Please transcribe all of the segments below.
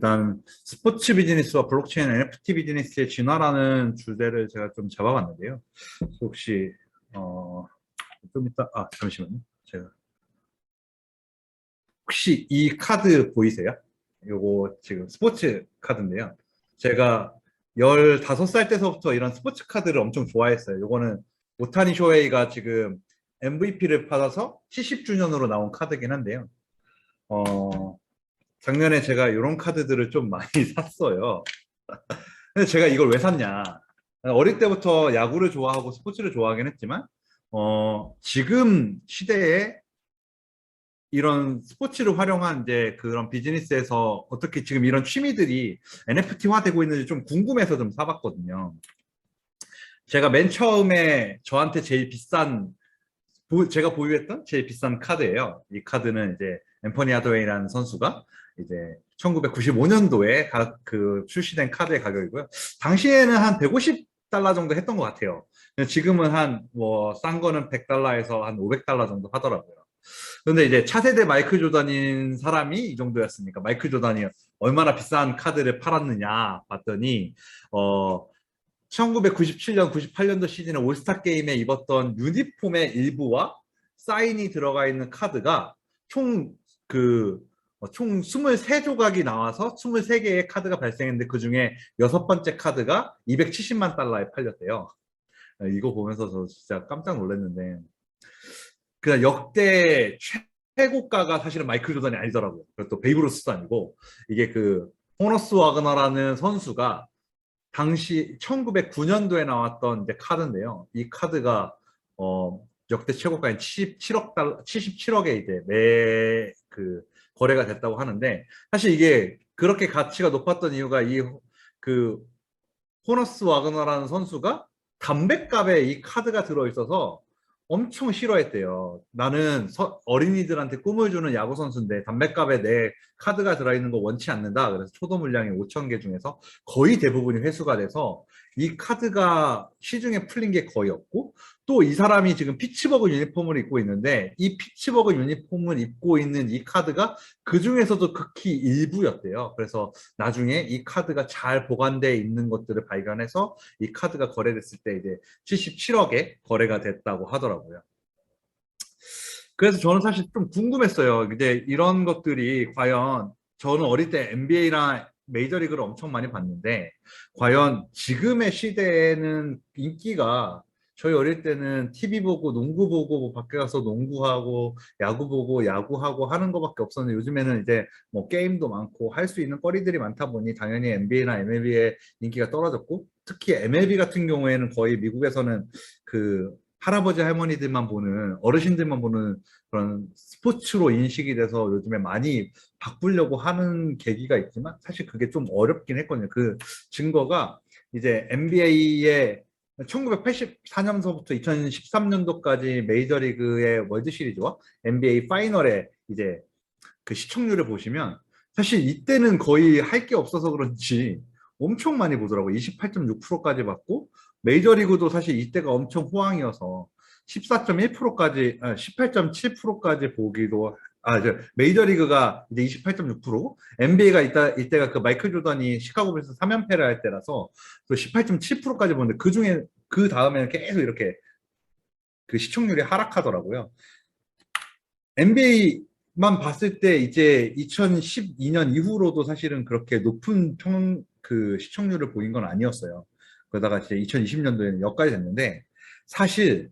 일단 스포츠 비즈니스와 블록체인 NFT 비즈니스의 진화라는 주제를 제가 좀 잡아봤는데요. 혹시 좀 이따 잠시만요. 제가 혹시 이 카드 보이세요? 요거 지금 스포츠 카드인데요. 제가 15살 때서부터 이런 스포츠 카드를 엄청 좋아했어요. 요거는 오타니 쇼헤이가 지금 MVP를 받아서 70주년으로 나온 카드긴 한데요. 어, 작년에 제가 이런 카드들을 좀 많이 샀어요. 근데 제가 이걸 왜 샀냐? 어릴 때부터 야구를 좋아하고 스포츠를 좋아하긴 했지만, 지금 시대에 이런 스포츠를 활용한 이제 그런 비즈니스에서 어떻게 지금 이런 취미들이 NFT화 되고 있는지 좀 궁금해서 좀 사봤거든요. 제가 맨 처음에 저한테 제일 비싼, 제가 보유했던 제일 비싼 카드예요. 이 카드는 이제 앰퍼니 하드웨이라는 선수가 이제 1995년도에 그 출시된 카드의 가격이고요. 당시에는 한 150달러 정도 했던 것 같아요. 지금은 한 뭐 싼 거는 100달러에서 한 500달러 정도 하더라고요. 근데 이제 차세대 마이클 조던인 사람이 이 정도였으니까 마이클 조던이 얼마나 비싼 카드를 팔았느냐 봤더니 어 1997년, 98년도 시즌에 올스타 게임에 입었던 유니폼의 일부와 사인이 들어가 있는 카드가 총 그, 총 23조각이 나와서 23개의 카드가 발생했는데 그 중에 여섯 번째 카드가 270만 달러에 팔렸대요. 이거 보면서 저 진짜 깜짝 놀랐는데, 그냥 역대 최고가가 사실은 마이클 조던이 아니더라고요. 그리고 또 베이브 루스도 아니고, 이게 그, 호너스 와그너라는 선수가 당시 1909년도에 나왔던 이제 카드인데요. 이 카드가 역대 최고가인 77억 달러, 77억에 이제 매 그 거래가 됐다고 하는데 사실 이게 그렇게 가치가 높았던 이유가 이 그 호너스 와그너라는 선수가 담뱃값에 이 카드가 들어있어서 엄청 싫어했대요. 나는 어린이들한테 꿈을 주는 야구 선수인데 담뱃값에 내 카드가 들어있는 거 원치 않는다. 그래서 초도 물량이 5천 개 중에서 거의 대부분이 회수가 돼서 이 카드가 시중에 풀린 게 거의 없고 또 이 사람이 지금 피츠버그 유니폼을 입고 있는데 이 피츠버그 유니폼을 입고 있는 이 카드가 그 중에서도 극히 일부였대요. 그래서 나중에 이 카드가 잘 보관되어 있는 것들을 발견해서 이 카드가 거래됐을 때 이제 77억에 거래가 됐다고 하더라고요. 그래서 저는 사실 좀 궁금했어요. 이제 이런 것들이 과연 저는 어릴 때 NBA랑 메이저리그를 엄청 많이 봤는데 과연 지금의 시대에는 인기가 저희 어릴 때는 TV 보고 농구 보고 뭐 밖에 가서 농구하고 야구 보고 야구하고 하는 것밖에 없었는데 요즘에는 이제 뭐 게임도 많고 할 수 있는 거리들이 많다 보니 당연히 NBA나 MLB의 인기가 떨어졌고 특히 MLB 같은 경우에는 거의 미국에서는 그 할아버지 할머니들만 보는 어르신들만 보는 그런 스포츠로 인식이 돼서 요즘에 많이 바꾸려고 하는 계기가 있지만 사실 그게 좀 어렵긴 했거든요. 그 증거가 이제 NBA의 1984년서부터 2013년도까지 메이저리그의 월드 시리즈와 NBA 파이널의 이제 그 시청률을 보시면 사실 이때는 거의 할 게 없어서 그런지 엄청 많이 보더라고요. 28.6%까지 받고 메이저리그도 사실 이때가 엄청 호황이어서 14.1%까지 18.7%까지 보기도 메이저리그가 이제 28.6%고 NBA가 이때가 그 마이클 조던이 시카고 불스 3연패를 할 때라서 또 18.7%까지 보는데 그중에 그 다음에는 계속 이렇게 그 시청률이 하락하더라고요. NBA만 봤을 때 이제 2012년 이후로도 사실은 그렇게 높은 그 시청률을 보인 건 아니었어요. 그러다가 이제 2020년도에는 여기까지 됐는데 사실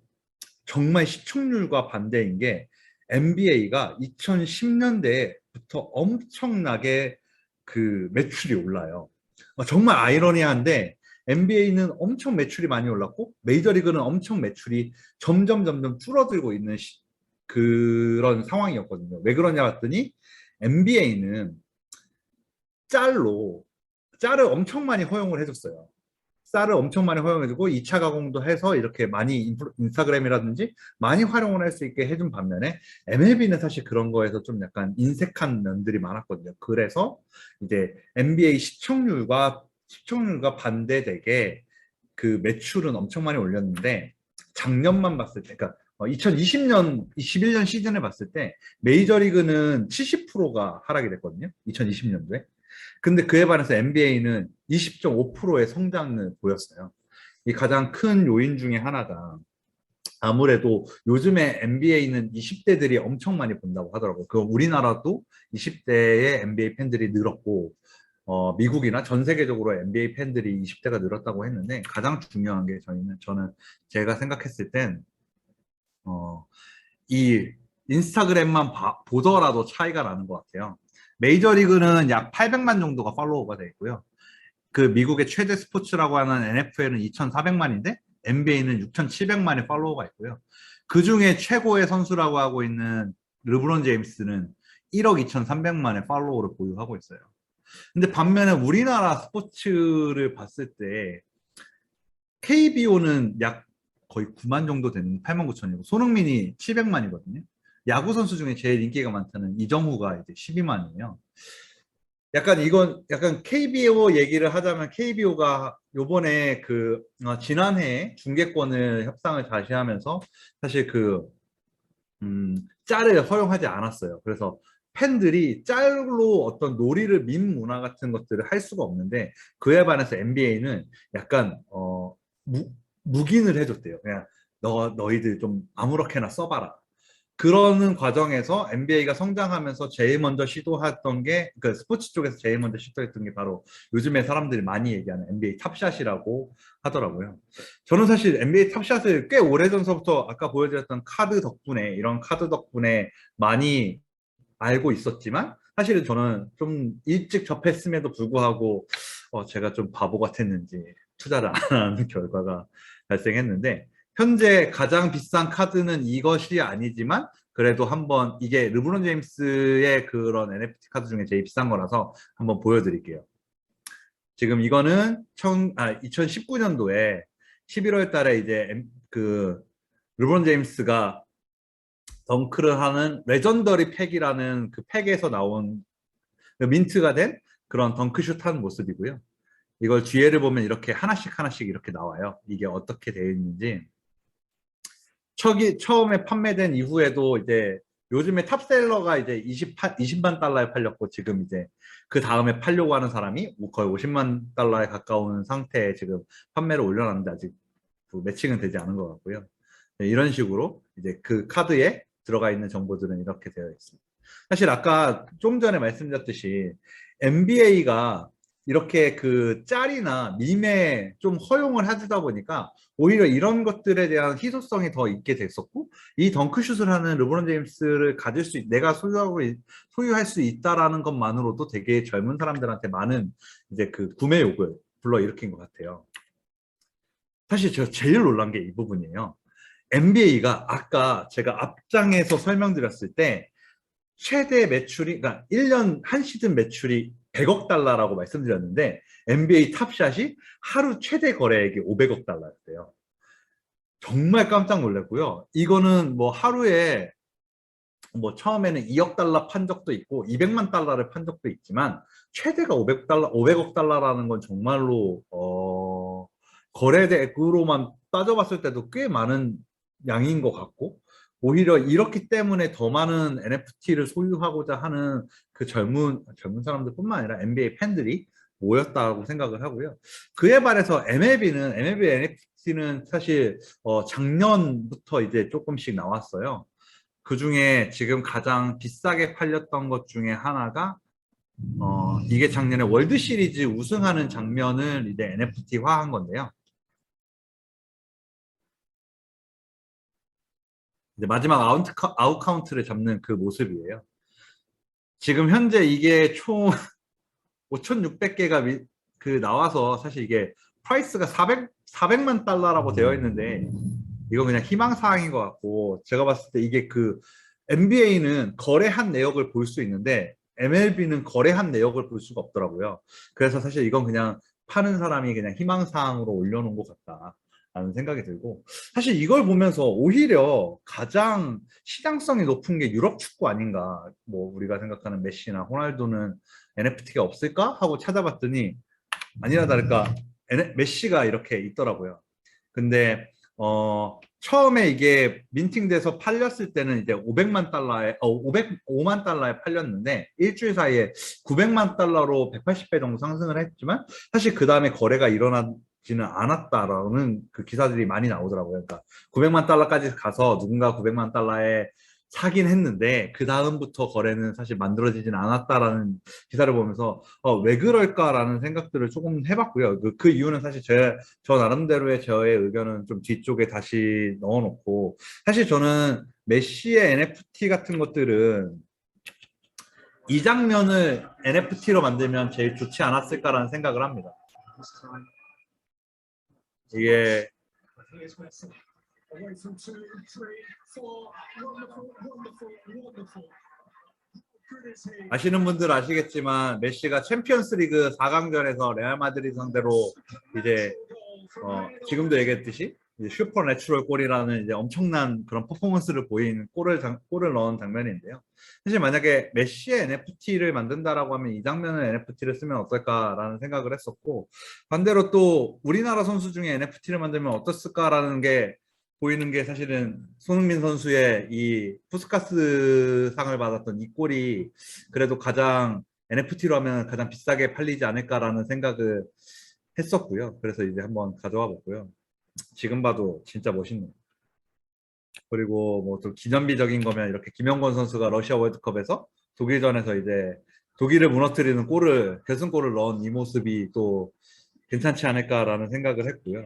정말 시청률과 반대인 게 NBA가 2010년대부터 엄청나게 그 매출이 올라요. 정말 아이러니한데 NBA는 엄청 매출이 많이 올랐고 메이저리그는 엄청 매출이 점점 줄어들고 있는 그런 상황이었거든요. 왜 그러냐 봤더니 NBA는 짤을 엄청 많이 허용을 해줬어요. 쌀을 엄청 많이 허용해주고 2차 가공도 해서 이렇게 많이 인스타그램이라든지 많이 활용을 할 수 있게 해준 반면에 MLB는 사실 그런 거에서 좀 약간 인색한 면들이 많았거든요. 그래서 이제 NBA 시청률과 반대되게 그 매출은 엄청 많이 올렸는데 작년만 봤을 때, 그러니까 2020년, 21년 시즌을 봤을 때 메이저리그는 70%가 하락이 됐거든요. 2020년도에. 근데 그에 반해서 NBA는 20.5%의 성장을 보였어요. 이 가장 큰 요인 중에 하나가 아무래도 요즘에 NBA는 20대들이 엄청 많이 본다고 하더라고요. 그 우리나라도 20대의 NBA 팬들이 늘었고, 미국이나 전 세계적으로 NBA 팬들이 20대가 늘었다고 했는데, 가장 중요한 게 저는 제가 생각했을 땐, 어, 이 인스타그램만 보더라도 차이가 나는 것 같아요. 메이저리그는 약 800만 정도가 팔로워가 돼 있고요. 그 미국의 최대 스포츠라고 하는 NFL은 2,400만인데 NBA는 6,700만의 팔로워가 있고요. 그 중에 최고의 선수라고 하고 있는 르브론 제임스는 1억 2,300만의 팔로워를 보유하고 있어요. 근데 반면에 우리나라 스포츠를 봤을 때 KBO는 약 거의 9만 정도 되는 8만 9천이고 손흥민이 700만이거든요. 야구 선수 중에 제일 인기가 많다는 이정후가 이제 12만이에요. 약간 이건 약간 KBO 얘기를 하자면 KBO가 요번에 지난해 중계권을 협상을 다시 하면서 사실 짤을 허용하지 않았어요. 그래서 팬들이 짤로 어떤 놀이를 밈 문화 같은 것들을 할 수가 없는데 그에 반해서 NBA는 약간 묵인을 해줬대요. 그냥 너희들 좀 아무렇게나 써봐라. 그러는 과정에서 NBA가 성장하면서 제일 먼저 시도했던 게, 그 스포츠 쪽에서 제일 먼저 시도했던 게 바로 요즘에 사람들이 많이 얘기하는 NBA 탑샷이라고 하더라고요. 저는 사실 NBA 탑샷을 꽤 오래전서부터 아까 보여드렸던 이런 카드 덕분에 많이 알고 있었지만, 사실은 저는 좀 일찍 접했음에도 불구하고, 제가 좀 바보 같았는지 투자를 안 하는 결과가 발생했는데, 현재 가장 비싼 카드는 이것이 아니지만 그래도 한번 이게 르브론 제임스의 그런 NFT 카드 중에 제일 비싼 거라서 한번 보여드릴게요. 지금 이거는 2019년도에 11월 달에 이제 르브론 제임스가 덩크를 하는 레전더리 팩이라는 그 팩에서 나온 민트가 된 그런 덩크슛 하는 모습이고요. 이걸 뒤에를 보면 이렇게 하나씩 하나씩 이렇게 나와요. 이게 어떻게 되어 있는지. 처음에 판매된 이후에도 이제 요즘에 탑셀러가 이제 20만 달러에 팔렸고 지금 이제 그 다음에 팔려고 하는 사람이 거의 50만 달러에 가까운 상태에 지금 판매를 올려놨는데 아직 매칭은 되지 않은 것 같고요. 네, 이런 식으로 이제 그 카드에 들어가 있는 정보들은 이렇게 되어 있습니다. 사실 아까 좀 전에 말씀드렸듯이 NBA가 이렇게 그 짤이나 밈에 좀 허용을 해주다 보니까 오히려 이런 것들에 대한 희소성이 더 있게 됐었고 이 덩크슛을 하는 르브론 제임스를 내가 소유할 수 있다라는 것만으로도 되게 젊은 사람들한테 많은 이제 그 구매욕을 불러일으킨 것 같아요. 사실 제가 제일 놀란 게 이 부분이에요. NBA가 아까 제가 앞장에서 설명드렸을 때 최대 매출이, 그러니까 1년 한 시즌 매출이 100억 달러라고 말씀드렸는데 NBA 탑샷이 하루 최대 거래액이 500억 달러였대요. 정말 깜짝 놀랐고요. 이거는 뭐 하루에 뭐 처음에는 2억 달러 판 적도 있고 200만 달러를 판 적도 있지만 최대가 500억 달러라는 건 정말로 거래대으로만 따져봤을 때도 꽤 많은 양인 것 같고 오히려 이렇기 때문에 더 많은 NFT를 소유하고자 하는 그 젊은 사람들뿐만 아니라 NBA 팬들이 모였다고 생각을 하고요. 그에 반해서 MLB NFT는 사실 작년부터 이제 조금씩 나왔어요. 그 중에 지금 가장 비싸게 팔렸던 것 중에 하나가 이게 작년에 월드 시리즈 우승하는 장면을 이제 NFT화한 건데요. 이제 마지막 아웃 카운트를 잡는 그 모습이에요. 지금 현재 이게 총 5,600개가 나와서 사실 이게 프라이스가 400만 달러라고 되어 있는데 이건 그냥 희망사항인 것 같고 제가 봤을 때 이게 NBA는 거래한 내역을 볼 수 있는데 MLB는 거래한 내역을 볼 수가 없더라고요. 그래서 사실 이건 그냥 파는 사람이 그냥 희망사항으로 올려놓은 것 같다라는 생각이 들고 사실 이걸 보면서 오히려 가장 시장성이 높은 게 유럽 축구 아닌가 뭐 우리가 생각하는 메시나 호날두는 NFT가 없을까 하고 찾아봤더니 아니나 다를까 메시가 이렇게 있더라고요. 근데 처음에 이게 민팅돼서 팔렸을 때는 이제 500만 달러에, 505만 달러에 팔렸는데 일주일 사이에 900만 달러로 180배 정도 상승을 했지만 사실 그 다음에 거래가 일어나지는 않았다라는 그 기사들이 많이 나오더라고요. 그러니까 900만 달러까지 가서 누군가 900만 달러에 사긴 했는데 그 다음부터 거래는 사실 만들어지진 않았다라는 기사를 보면서 왜 그럴까라는 생각들을 조금 해봤고요. 그 이유는 사실 저 나름대로의 저의 의견은 좀 뒤쪽에 다시 넣어놓고 사실 저는 메시의 NFT 같은 것들은 이 장면을 NFT로 만들면 제일 좋지 않았을까라는 생각을 합니다. 이게 아시는 분들 아시겠지만 메시가 챔피언스 리그 4강전에서 레알 마드리드 상대로 이제 지금도 얘기했듯이 슈퍼 내추럴 골이라는 이제 엄청난 그런 퍼포먼스를 보인 골을 넣은 장면인데요. 사실 만약에 메시의 NFT를 만든다라고 하면 이 장면을 NFT를 쓰면 어떨까라는 생각을 했었고 반대로 또 우리나라 선수 중에 NFT를 만들면 어땠을까라는 게 보이는 게 사실은 손흥민 선수의 이 푸스카스 상을 받았던 이 골이 그래도 가장 NFT로 하면 가장 비싸게 팔리지 않을까라는 생각을 했었고요. 그래서 이제 한번 가져와 봤고요. 지금 봐도 진짜 멋있네요. 그리고 뭐 좀 기념비적인 거면 이렇게 김영권 선수가 러시아 월드컵에서 독일전에서 이제 독일을 무너뜨리는 결승골을 넣은 이 모습이 또 괜찮지 않을까라는 생각을 했고요.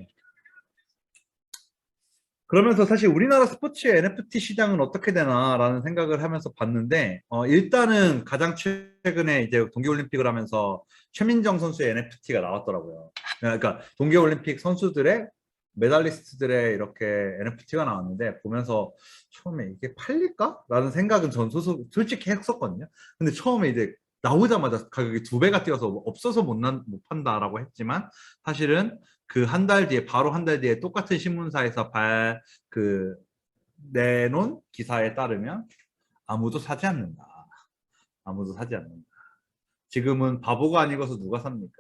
그러면서 사실 우리나라 스포츠의 NFT 시장은 어떻게 되나라는 생각을 하면서 봤는데 일단은 가장 최근에 이제 동계올림픽을 하면서 최민정 선수의 NFT가 나왔더라고요. 그러니까 동계올림픽 선수들의 메달리스트들의 이렇게 NFT가 나왔는데 보면서 처음에 이게 팔릴까? 라는 생각은 전 솔직히 했었거든요. 근데 처음에 이제 나오자마자 가격이 2배가 뛰어서 없어서 못 판다라고 했지만 사실은 그 한 달 뒤에 바로 한 달 뒤에 똑같은 신문사에서 내놓은 기사에 따르면 아무도 사지 않는다. 아무도 사지 않는다. 지금은 바보가 아니고서 누가 삽니까?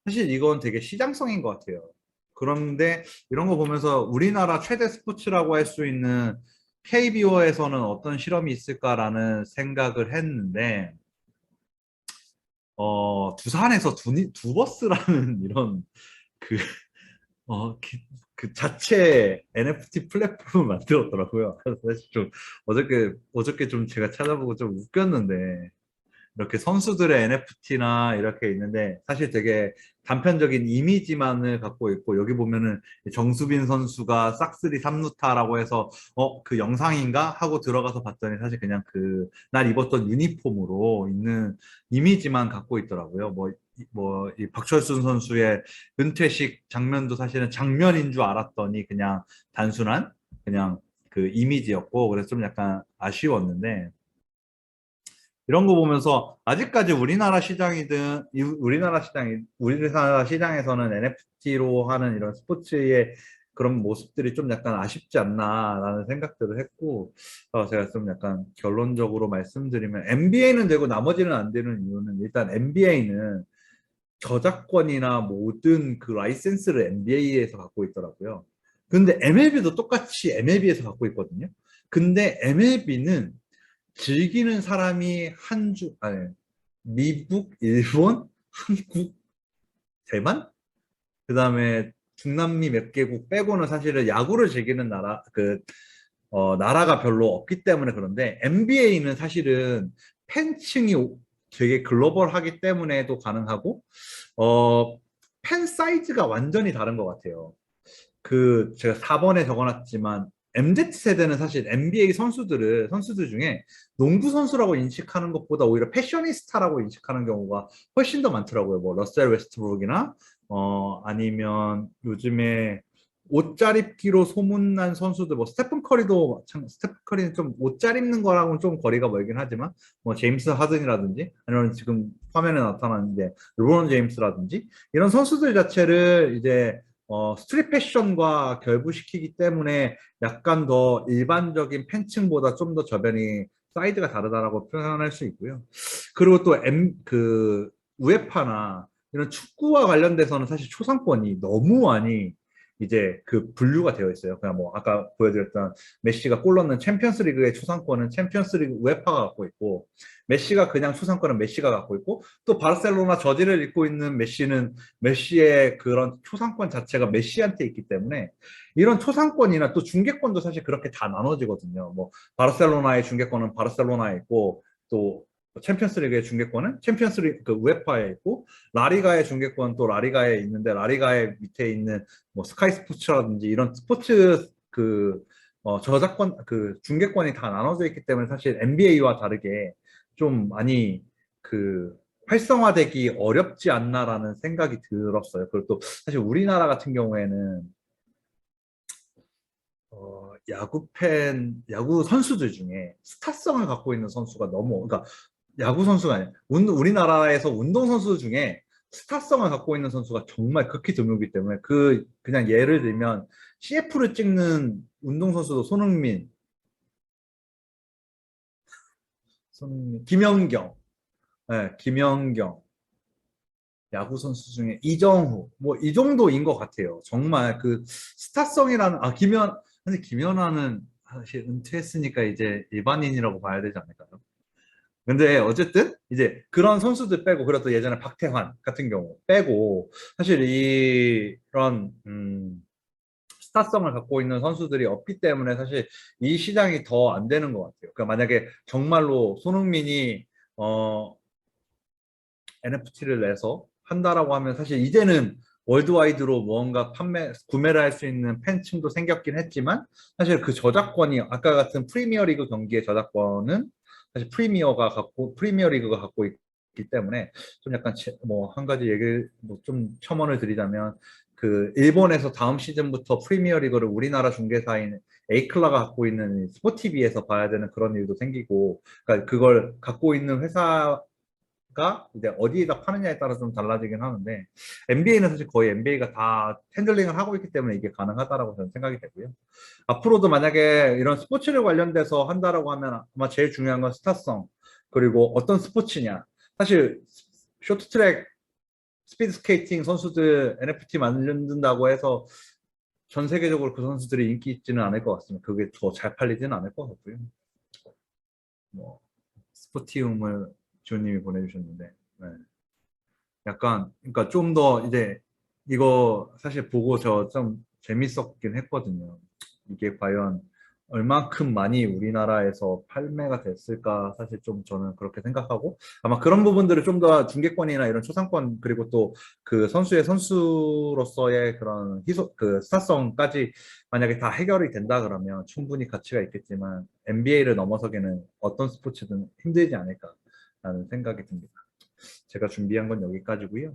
사실 이건 되게 시장성인 것 같아요. 그런데 이런 거 보면서 우리나라 최대 스포츠라고 할 수 있는 KBO에서는 어떤 실험이 있을까라는 생각을 했는데 두산에서 두버스라는 이런 그 그 자체 NFT 플랫폼을 만들었더라고요. 그래서 사실 좀 어저께 좀 제가 찾아보고 좀 웃겼는데 이렇게 선수들의 NFT나 이렇게 있는데 사실 되게 단편적인 이미지만을 갖고 있고 여기 보면은 정수빈 선수가 싹쓸이 3루타라고 해서 그 영상인가 하고 들어가서 봤더니 사실 그냥 그 날 입었던 유니폼으로 있는 이미지만 갖고 있더라고요. 이 박철순 선수의 은퇴식 장면도 사실은 장면인 줄 알았더니 그냥 단순한 그냥 그 이미지였고 그래서 좀 약간 아쉬웠는데 이런 거 보면서 아직까지 우리나라 시장에서는 NFT로 하는 이런 스포츠의 그런 모습들이 좀 약간 아쉽지 않나라는 생각들을 했고 제가 좀 약간 결론적으로 말씀드리면 NBA는 되고 나머지는 안 되는 이유는 일단 NBA는 저작권이나 모든 그 라이센스를 NBA에서 갖고 있더라고요. 근데 MLB도 똑같이 MLB에서 갖고 있거든요. 근데 MLB는 즐기는 사람이 미국, 일본, 한국, 대만? 그 다음에 중남미 몇 개국 빼고는 사실은 야구를 즐기는 나라가 별로 없기 때문에 그런데 NBA는 사실은 팬층이 되게 글로벌하기 때문에도 가능하고, 팬 사이즈가 완전히 다른 것 같아요. 제가 4번에 적어놨지만 MZ세대는 사실 NBA 선수들 중에 농구 선수라고 인식하는 것보다 오히려 패셔니스타라고 인식하는 경우가 훨씬 더 많더라고요. 뭐 러셀 웨스트브룩이나 아니면 요즘에 옷 잘 입기로 소문난 선수들 뭐 스테픈 커리는 좀 옷 잘 입는 거랑은 좀 거리가 멀긴 하지만 뭐 제임스 하든이라든지 아니면 지금 화면에 나타나는데 르브론 제임스라든지 이런 선수들 자체를 이제 스트릿 패션과 결부시키기 때문에 약간 더 일반적인 팬층보다 좀 더 저변이 사이즈가 다르다라고 표현할 수 있고요. 그리고 또 우에파나 이런 축구와 관련돼서는 사실 초상권이 너무 많이 이제 그 분류가 되어 있어요. 그냥 뭐 아까 보여드렸던 메시가 골 넣는 챔피언스리그의 초상권은 챔피언스리그 우에파가 갖고 있고, 메시가 그냥 초상권은 메시가 갖고 있고, 또 바르셀로나 저지를 입고 있는 메시는 메시의 그런 초상권 자체가 메시한테 있기 때문에 이런 초상권이나 또 중계권도 사실 그렇게 다 나눠지거든요. 뭐 바르셀로나의 중계권은 바르셀로나에 있고, 또 챔피언스리그의 중계권은 챔피언스리그 그 우에파에 있고, 라리가의 중계권은 또 라리가에 있는데, 라리가의 밑에 있는 뭐 스카이 스포츠라든지 이런 스포츠 그 저작권 그 중계권이 다 나눠져 있기 때문에 사실 NBA와 다르게 좀 많이 그 활성화되기 어렵지 않나라는 생각이 들었어요. 그리고 또 사실 우리나라 같은 경우에는 야구 선수들 중에 스타성을 갖고 있는 선수가 너무, 그러니까 야구 선수가 아니라 우리나라에서 운동 선수 중에 스타성을 갖고 있는 선수가 정말 극히 드물기 때문에 그냥 예를 들면 CF를 찍는 운동 선수도 김연경, 네, 김연경, 야구 선수 중에 이정후, 뭐 이 정도인 것 같아요. 정말 그 스타성이라는, 근데 김연아는 사실 은퇴했으니까 이제 일반인이라고 봐야 되지 않을까요? 근데 어쨌든 이제 그런 선수들 빼고, 그래도 예전에 박태환 같은 경우 빼고 사실 이런 스타성을 갖고 있는 선수들이 없기 때문에 사실 이 시장이 더 안 되는 것 같아요. 그러니까 만약에 정말로 손흥민이 NFT를 내서 한다라고 하면 사실 이제는 월드와이드로 무언가 구매를 할 수 있는 팬층도 생겼긴 했지만, 사실 그 저작권이 아까 같은 프리미어리그 경기의 저작권은 사실 프리미어리그가 갖고 있기 때문에, 좀 약간 뭐 한 가지 얘기를 뭐 좀 첨언을 드리자면, 그 일본에서 다음 시즌부터 프리미어리그를 우리나라 중개사인 에이클라가 갖고 있는 스포티비에서 봐야 되는 그런 일도 생기고, 그러니까 그걸 갖고 있는 회사가 이제 어디에다 파느냐에 따라 좀 달라지긴 하는데, NBA는 사실 거의 NBA가 다 핸들링을 하고 있기 때문에 이게 가능하다라고 저는 생각이 되고요. 앞으로도 만약에 이런 스포츠를 관련돼서 한다라고 하면 아마 제일 중요한 건 스타성, 그리고 어떤 스포츠냐. 사실 쇼트트랙, 스피드 스케이팅 선수들 NFT 만든다고 해서 전 세계적으로 그 선수들이 인기 있지는 않을 것 같습니다. 그게 더 잘 팔리지는 않을 것 같고요. 뭐 스포티움을 주님이 보내주셨는데, 네. 약간 그러니까 좀 더 이제 이거 사실 보고 저 좀 재밌었긴 했거든요. 이게 과연 얼만큼 많이 우리나라에서 판매가 됐을까, 사실 좀 저는 그렇게 생각하고, 아마 그런 부분들을 좀 더 중계권이나 이런 초상권, 그리고 또 그 선수의 선수로서의 그런 그 스타성까지 만약에 다 해결이 된다 그러면 충분히 가치가 있겠지만, NBA를 넘어서기는 어떤 스포츠든 힘들지 않을까라는 생각이 듭니다. 제가 준비한 건 여기까지고요.